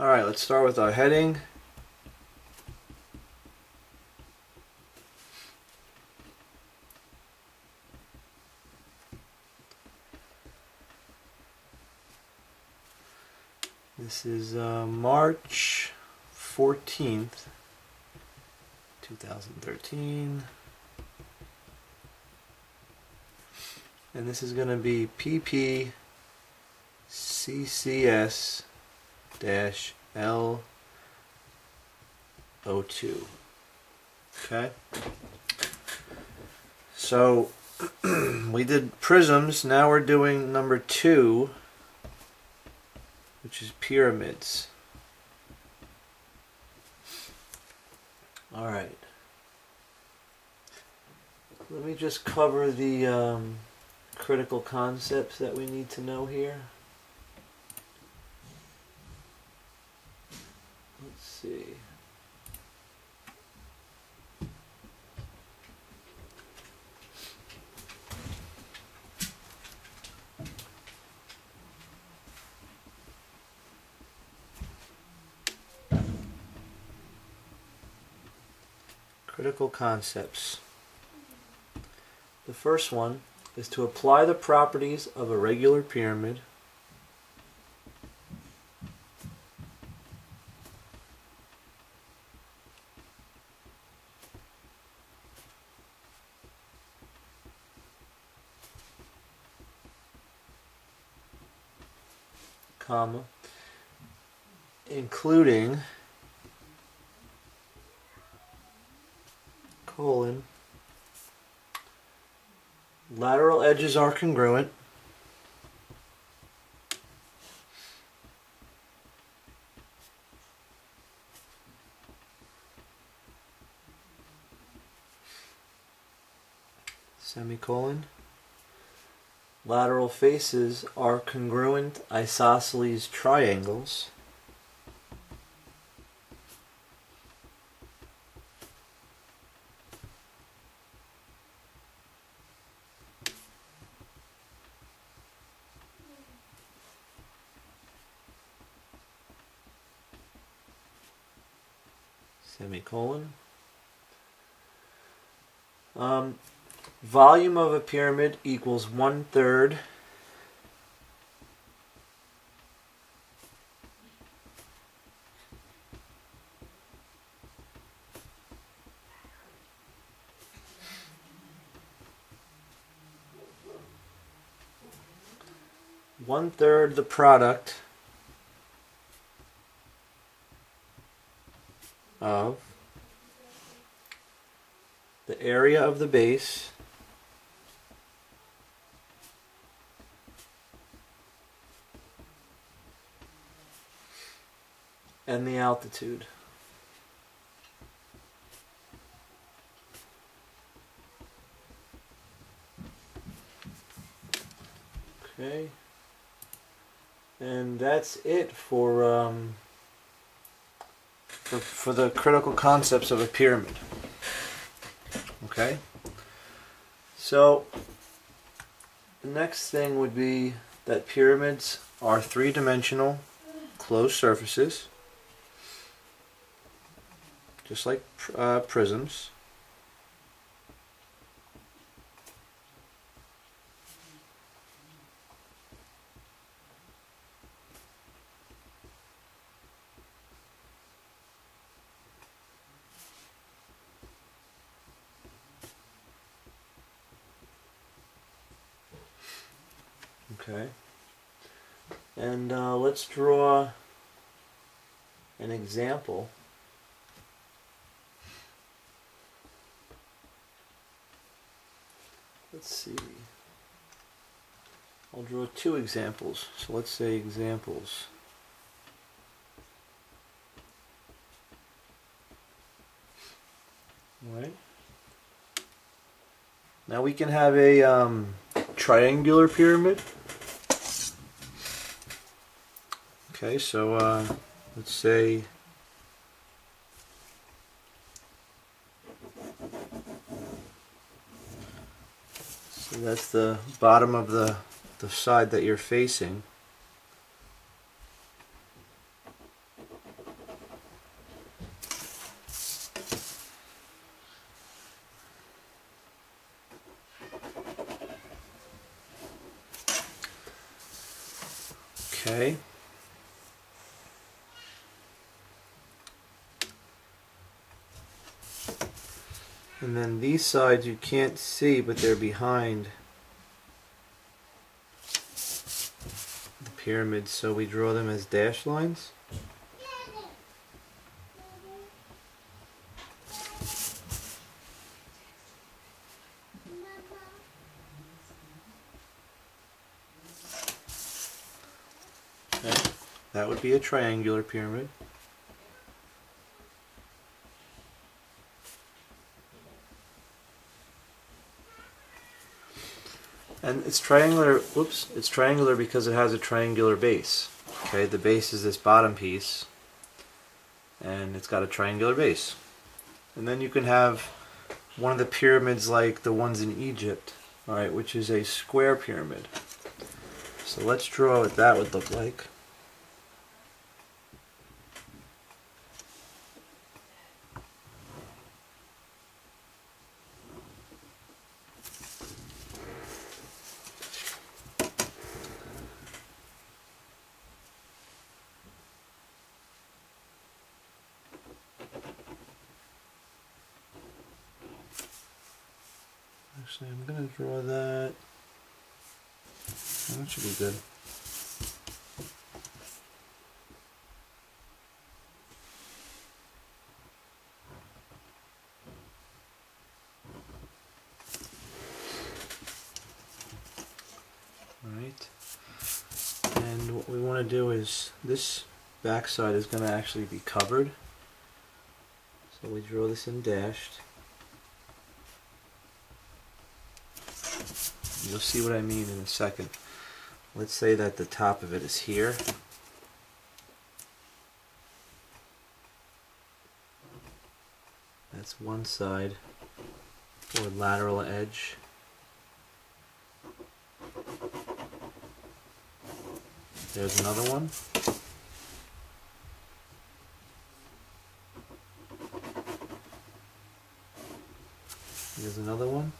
Alright, let's start with our heading. This is March 14th, 2013. And this is going to be PPCCS-L02. Okay? So, we did prisms, now we're doing number 2, which is pyramids. Alright. Let me just cover the critical concepts that we need to know here. Let's see. Critical concepts. The first one is to apply the properties of a regular pyramid comma including colon lateral edges are congruent, semicolon, lateral faces are congruent isosceles triangles, semicolon. Volume of a pyramid equals 1/3 the product of the area of the base and the altitude. Okay, and that's it for the critical concepts of a pyramid. Okay, so the next thing would be that pyramids are three-dimensional closed surfaces, just like prisms. Okay, and let's draw an example. Let's see. I'll draw 2 examples. So let's say examples. All right. Now we can have a triangular pyramid. Okay, so let's say so that's the bottom of the side that you're facing. Okay. And then these sides you can't see, but they're behind the pyramid, so we draw them as dashed lines. Okay. That would be a triangular pyramid. And it's triangular, whoops, it's triangular because it has a triangular base. Okay, the base is this bottom piece, and it's got a triangular base. And then you can have one of the pyramids like the ones in Egypt, alright, which is a square pyramid. So let's draw what that would look like. Actually, I'm going to draw that. That should be good. Alright. And what we want to do is, this backside is going to actually be covered. So we draw this in dashed. You'll see what I mean in a second. Let's say that the top of it is here. That's one side, or lateral edge. There's another one. Here's another one.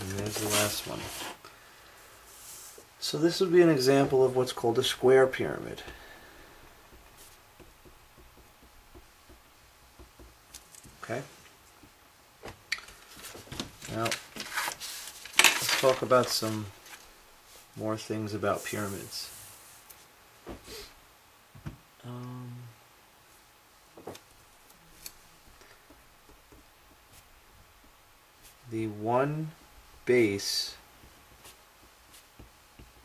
And there's the last one. So this would be an example of what's called a square pyramid. Okay? Now, let's talk about some more things about pyramids. The one base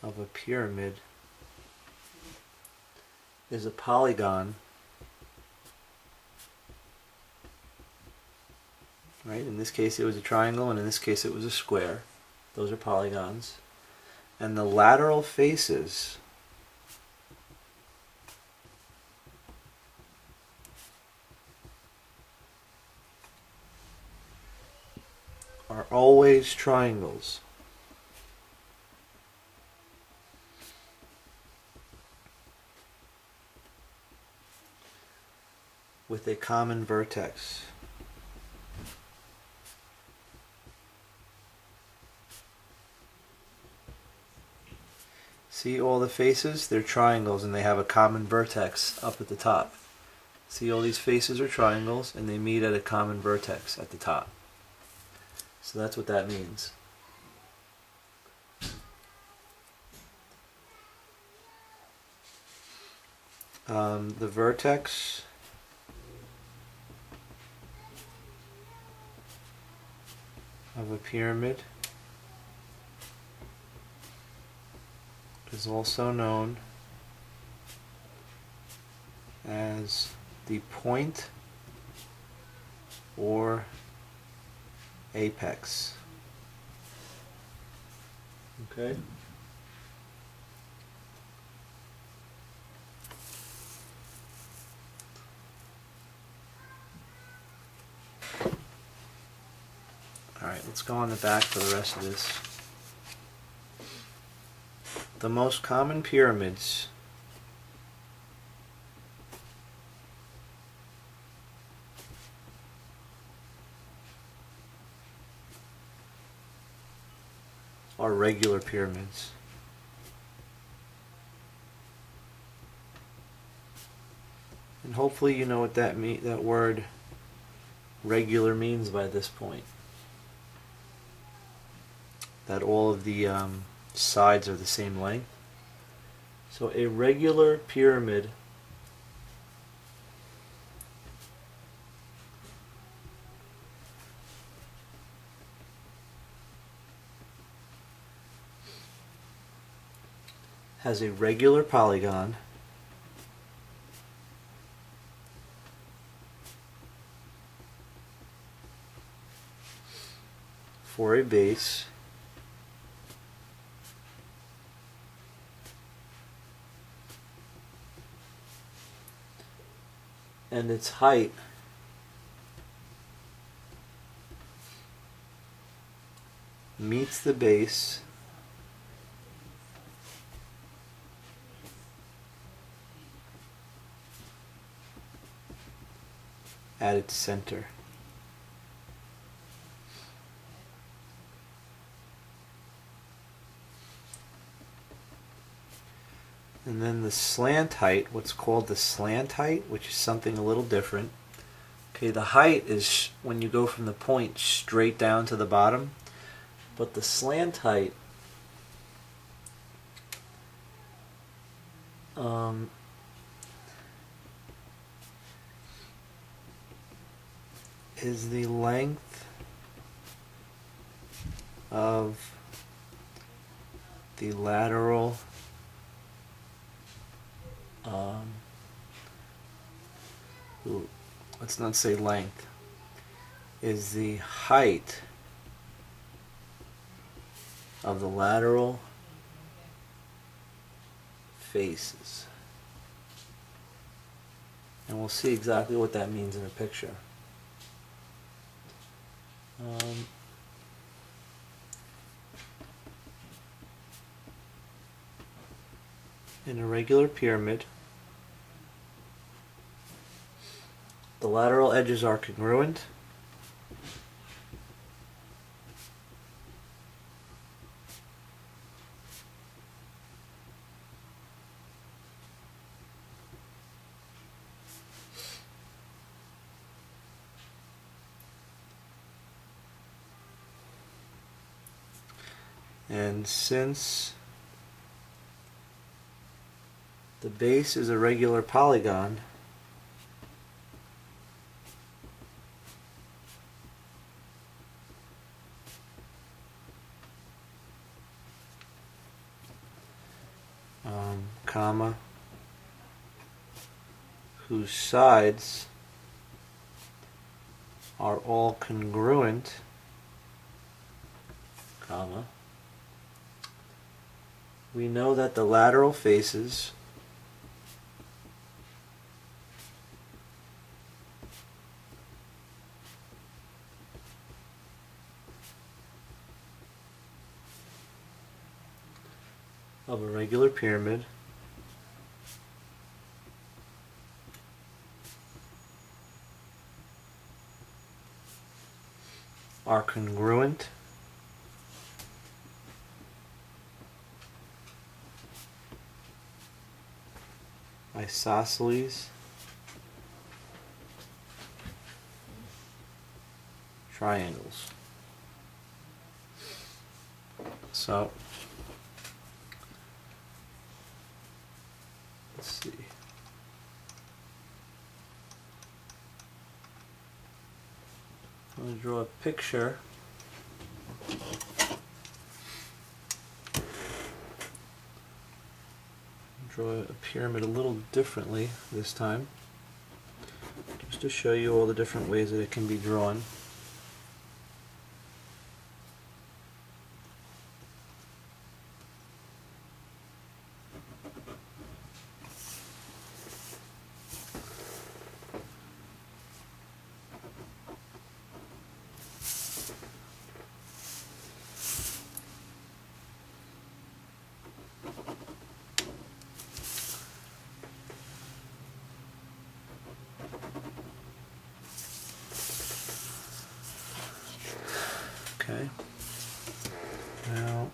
of a pyramid is a polygon, right? In this case it was a triangle, and in this case it was a square. Those are polygons. And the lateral faces are always triangles. With a common vertex. See all the faces? They're triangles and they have a common vertex up at the top. See, all these faces are triangles and they meet at a common vertex at the top. So that's what that means. The vertex of a pyramid is also known as the point or apex. Okay? Alright, let's go on the back for the rest of this. The most common pyramids are regular pyramids. And hopefully you know what that word regular means by this point. That all of the sides are the same length. So a regular pyramid has a regular polygon for a base and its height meets the base at its center. And then the slant height, what's called the slant height, which is something a little different. Okay, the height is when you go from the point straight down to the bottom, but the slant height is the length of the lateral let's not say length, is the height of the lateral faces. And we'll see exactly what that means in a picture. In a regular pyramid, the lateral edges are congruent. And since the base is a regular polygon, comma, whose sides are all congruent, comma, we know that the lateral faces of a regular pyramid are congruent isosceles triangles. So let's see. I'm going to draw a picture. Draw a pyramid a little differently this time, just to show you all the different ways that it can be drawn. Okay. Now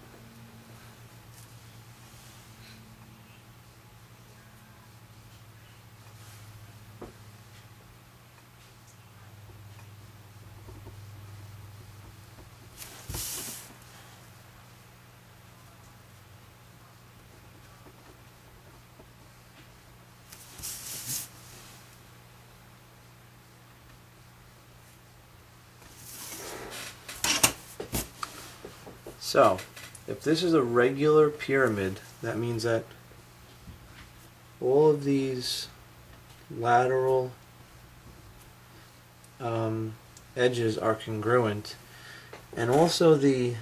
So, if this is a regular pyramid, that means that all of these lateral edges are congruent, and also the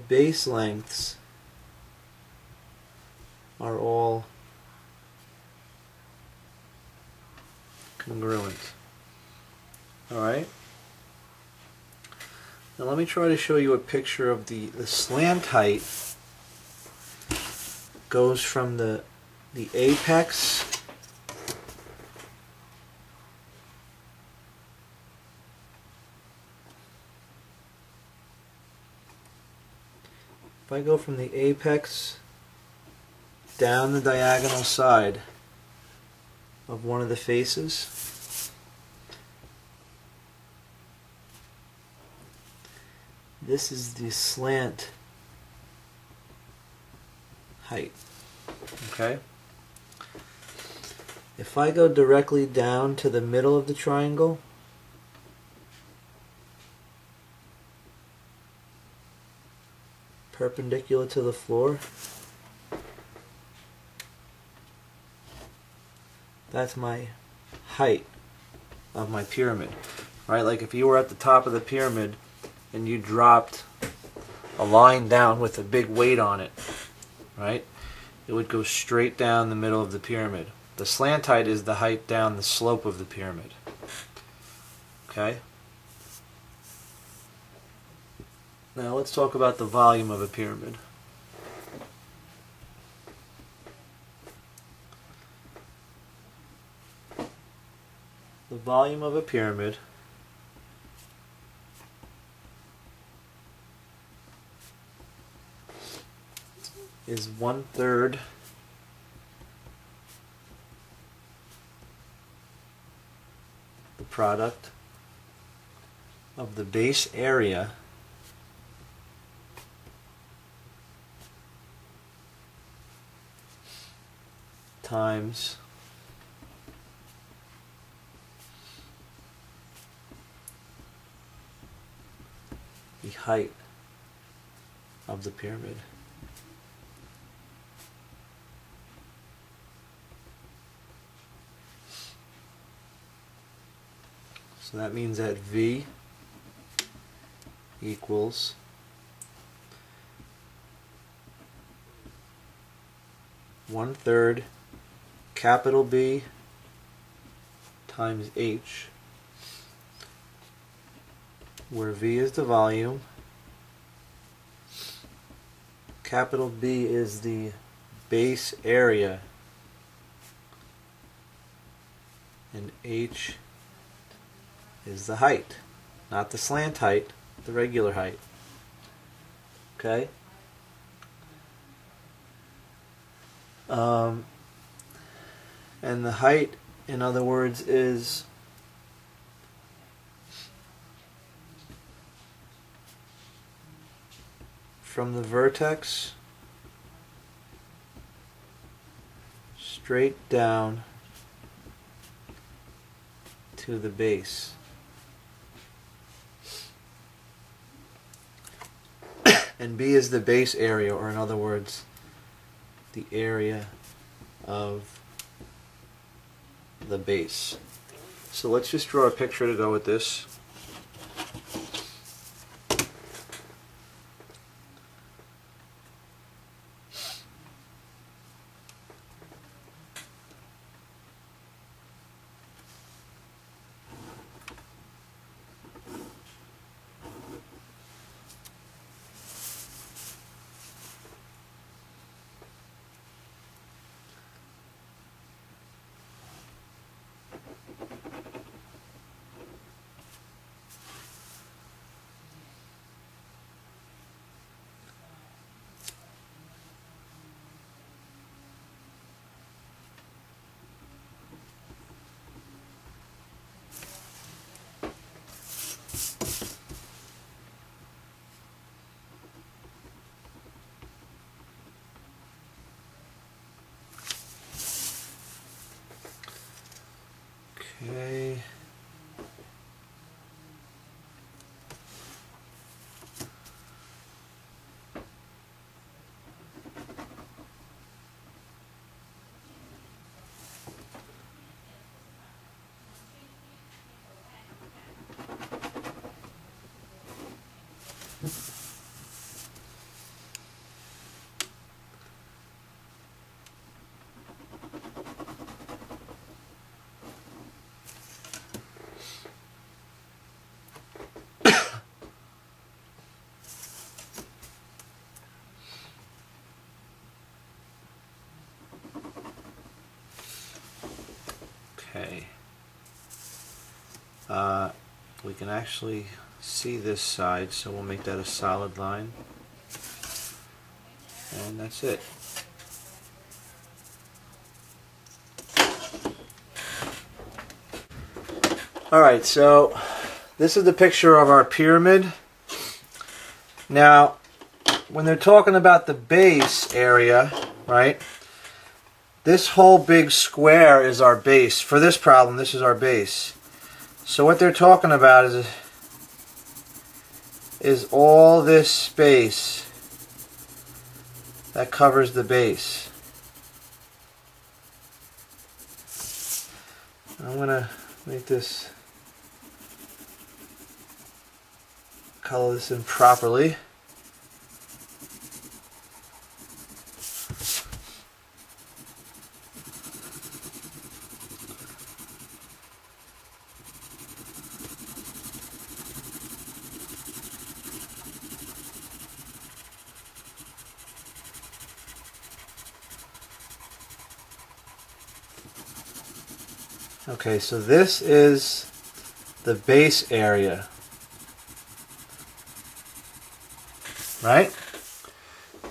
base lengths are all congruent. Alright? Now let me try to show you a picture of the slant height goes from the apex if I go from the apex down the diagonal side of one of the faces, this is the slant height. Okay? If I go directly down to the middle of the triangle, perpendicular to the floor, that's my height of my pyramid. Right? Like if you were at the top of the pyramid and you dropped a line down with a big weight on it, right? It would go straight down the middle of the pyramid. The slant height is the height down the slope of the pyramid. Okay? Now let's talk about the volume of a pyramid. The volume of a pyramid is 1/3 the product of the base area times the height of the pyramid. So that means that V equals one-third capital B times H, where V is the volume, capital B is the base area, and H is the height, not the slant height, the regular height. Okay? And the height, in other words, is from the vertex straight down to the base. And B is the base area, or in other words, the area of the base. So let's just draw a picture to go with this. Okay. We can actually see this side, so we'll make that a solid line. And that's it. Alright, so this is the picture of our pyramid. Now, when they're talking about the base area, right, this whole big square is our base. For this problem, this is our base. So what they're talking about is all this space that covers the base. I'm going to make this, color this in properly. Okay, so this is the base area, right?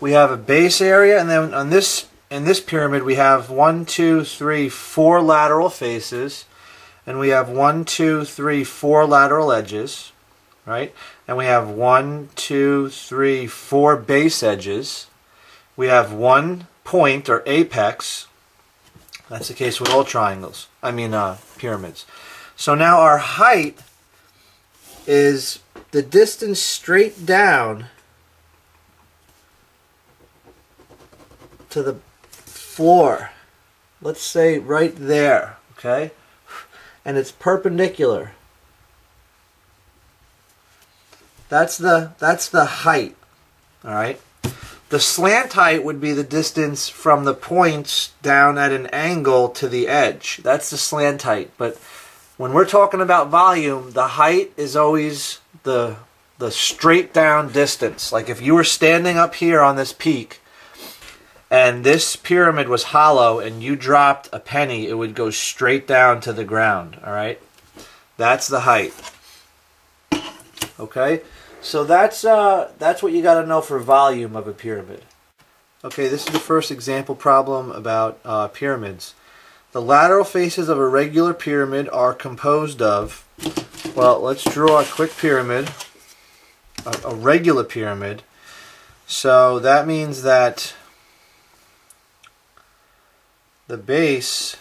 We have a base area, and then on this, in this pyramid, we have 1, 2, 3, 4 lateral faces, and we have 1, 2, 3, 4 lateral edges, right? And we have 1, 2, 3, 4 base edges. We have 1 point or apex. That's the case with all triangles. Pyramids. So now our height is the distance straight down to the floor. Let's say right there, okay? And it's perpendicular. That's the height. All right? The slant height would be the distance from the points down at an angle to the edge. That's the slant height. But when we're talking about volume, the height is always the straight down distance. Like if you were standing up here on this peak and this pyramid was hollow and you dropped a penny, it would go straight down to the ground. All right? That's the height. Okay? So that's what you got to know for volume of a pyramid. Okay, this is the first example problem about pyramids. The lateral faces of a regular pyramid are composed of, well, let's draw a quick pyramid, a regular pyramid. So that means that the base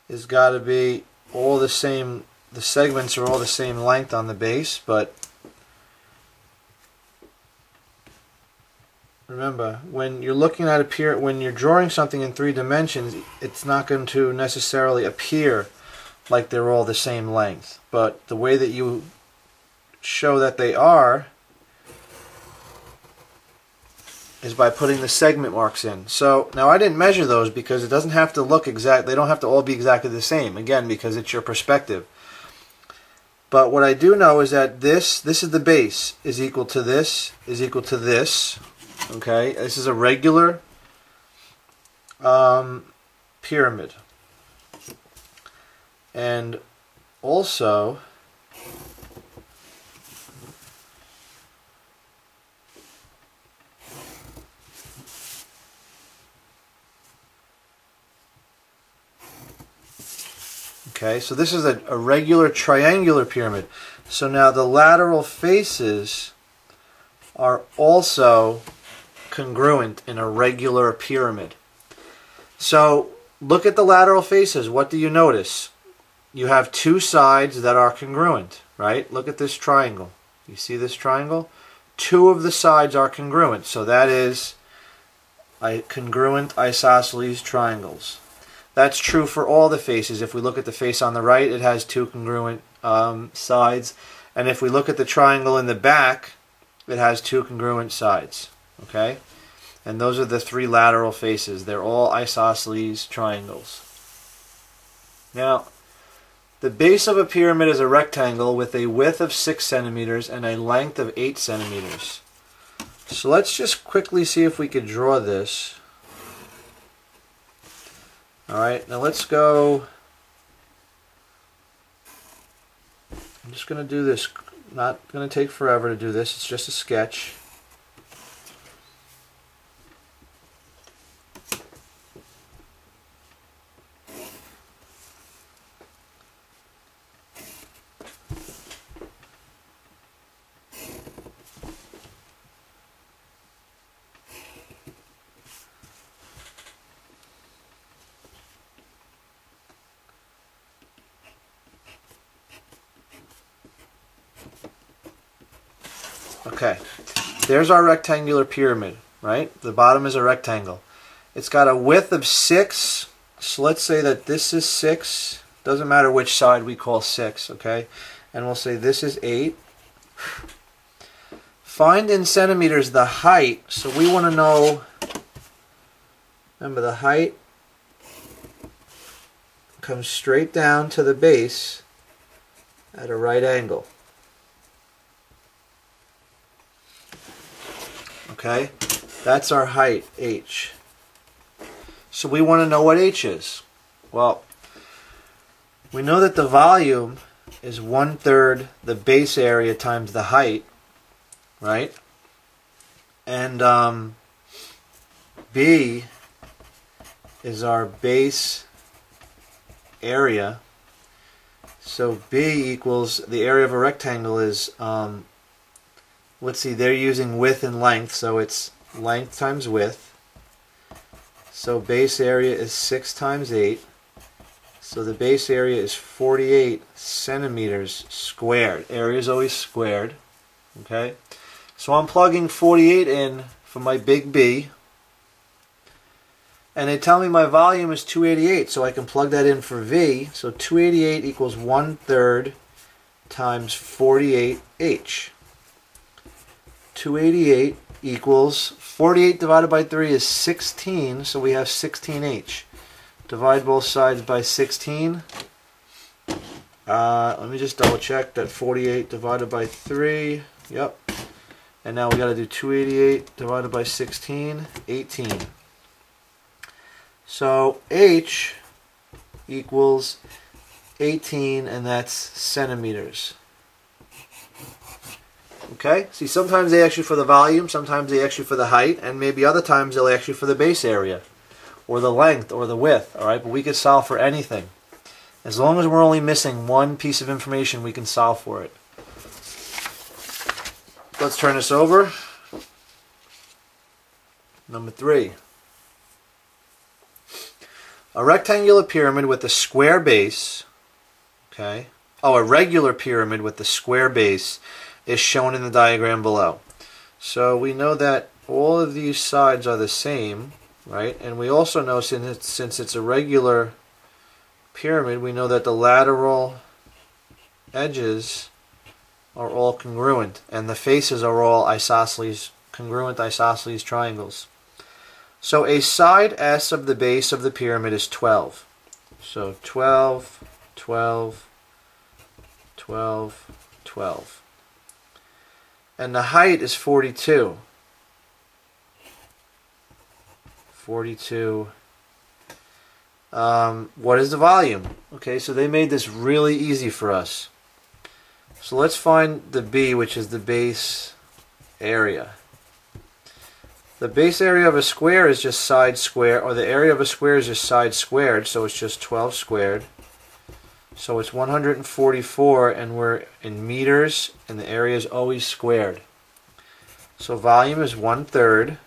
has got to be all the same. The segments are all the same length on the base, but remember, when you're looking at when you're drawing something in 3 dimensions, it's not going to necessarily appear like they're all the same length. But the way that you show that they are is by putting the segment marks in. So now I didn't measure those because it doesn't have to look exact. They don't have to all be exactly the same. Again, because it's your perspective. But what I do know is that this is the base, is equal to this, is equal to this. Okay, this is a regular pyramid. And also, okay, so this is a regular triangular pyramid. So now the lateral faces are also congruent in a regular pyramid. So look at the lateral faces. What do you notice? You have 2 sides that are congruent, right? Look at this triangle. You see this triangle? 2 of the sides are congruent. So that is congruent isosceles triangles. That's true for all the faces. If we look at the face on the right, it has 2 congruent sides. And if we look at the triangle in the back, it has 2 congruent sides. Okay? And those are the 3 lateral faces. They're all isosceles triangles. Now, the base of a pyramid is a rectangle with a width of 6 centimeters and a length of 8 centimeters. So let's just quickly see if we could draw this. Alright, now let's go. I'm just going to do this. Not going to take forever to do this. It's just a sketch. Okay, there's our rectangular pyramid, right? The bottom is a rectangle. It's got a width of 6, so let's say that this is 6. Doesn't matter which side we call 6, okay? And we'll say this is 8. Find in centimeters the height, so we want to know, remember the height comes straight down to the base at a right angle. Okay, that's our height, h. So we want to know what h is. Well, we know that the volume is 1/3 the base area times the height, right? And B is our base area. So B equals, the area of a rectangle is, let's see, they're using width and length, so it's length times width. So base area is 6 times 8. So the base area is 48 centimeters squared. Area is always squared. Okay? So I'm plugging 48 in for my big B. And they tell me my volume is 288, so I can plug that in for V. So 288 equals 1/3 times 48H. 288 equals 48 divided by 3 is 16, so we have 16H. Divide both sides by 16. Let me just double check that 48 divided by 3. Yep. And now we got to do 288 divided by 16, 18. So H equals 18, and that's centimeters. Okay? See, sometimes they ask you for the volume, sometimes they ask you for the height, and maybe other times they'll ask you for the base area, or the length, or the width. Alright? But we can solve for anything. As long as we're only missing one piece of information, we can solve for it. Let's turn this over. Number 3. A rectangular pyramid with a square base, okay? Oh, a regular pyramid with a square base is shown in the diagram below. So we know that all of these sides are the same, right? And we also know, since it's a regular pyramid, we know that the lateral edges are all congruent, and the faces are all isosceles, congruent isosceles triangles. So a side S of the base of the pyramid is 12. So 12, 12, 12, 12. And the height is 42. 42. What is the volume? Okay, so they made this really easy for us. So let's find the B, which is the base area. The base area of a square is just side square, or the area of a square is just side squared, so it's just 12 squared. So it's 144, and we're in meters, and the area is always squared. So volume is 1/3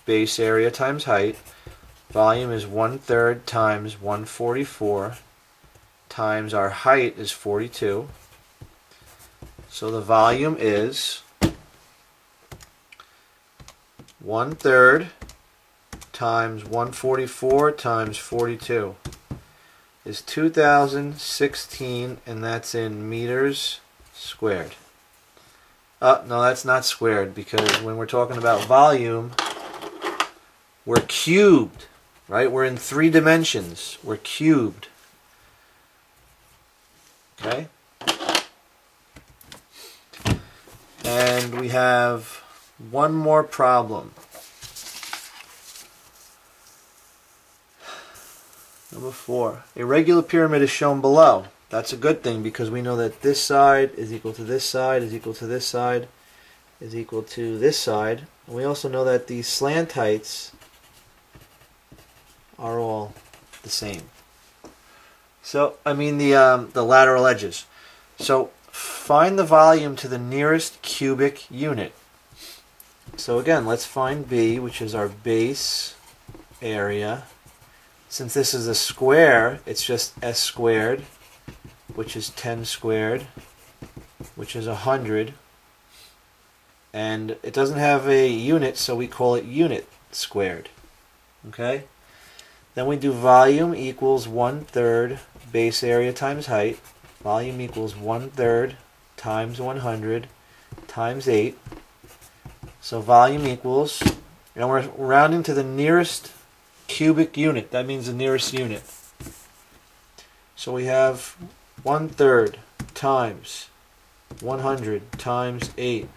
base area times height. Volume is 1/3 times 144 times our height is 42. So the volume is 1/3 times 144 times 42 is 2016, and that's in meters squared. No, that's not squared, because when we're talking about volume, we're cubed, right? We're in 3 dimensions. We're cubed. Okay? And we have one more problem. Number 4. A regular pyramid is shown below. That's a good thing because we know that this side is equal to this side, is equal to this side, is equal to this side. And we also know that these slant heights are all the same. So, I mean the lateral edges. So, find the volume to the nearest cubic unit. So again, let's find B, which is our base area. Since this is a square, it's just S squared, which is 10 squared, which is 100. And it doesn't have a unit, so we call it unit squared. Okay? Then we do volume equals 1/3 base area times height. Volume equals 1/3 times 100 times 8. So volume equals, and we're rounding to the nearest cubic unit. That means the nearest unit. So we have 1/3 times 100 times 8.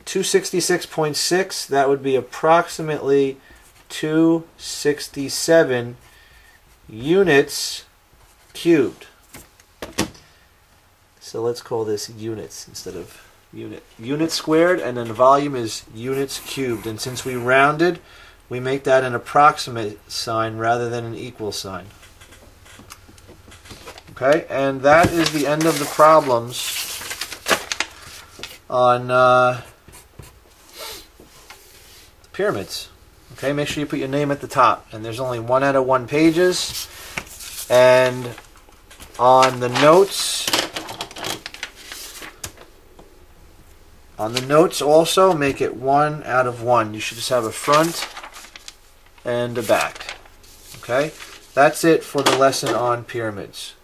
266.6, that would be approximately 267 units cubed. So let's call this units instead of unit. Unit squared, and then the volume is units cubed. And since we rounded, we make that an approximate sign rather than an equal sign. Okay, and that is the end of the problems on pyramids. Okay, make sure you put your name at the top. And there's only 1 out of 1 pages. And on the notes, also make it 1 out of 1. You should just have a front and a back. Okay, that's it for the lesson on pyramids.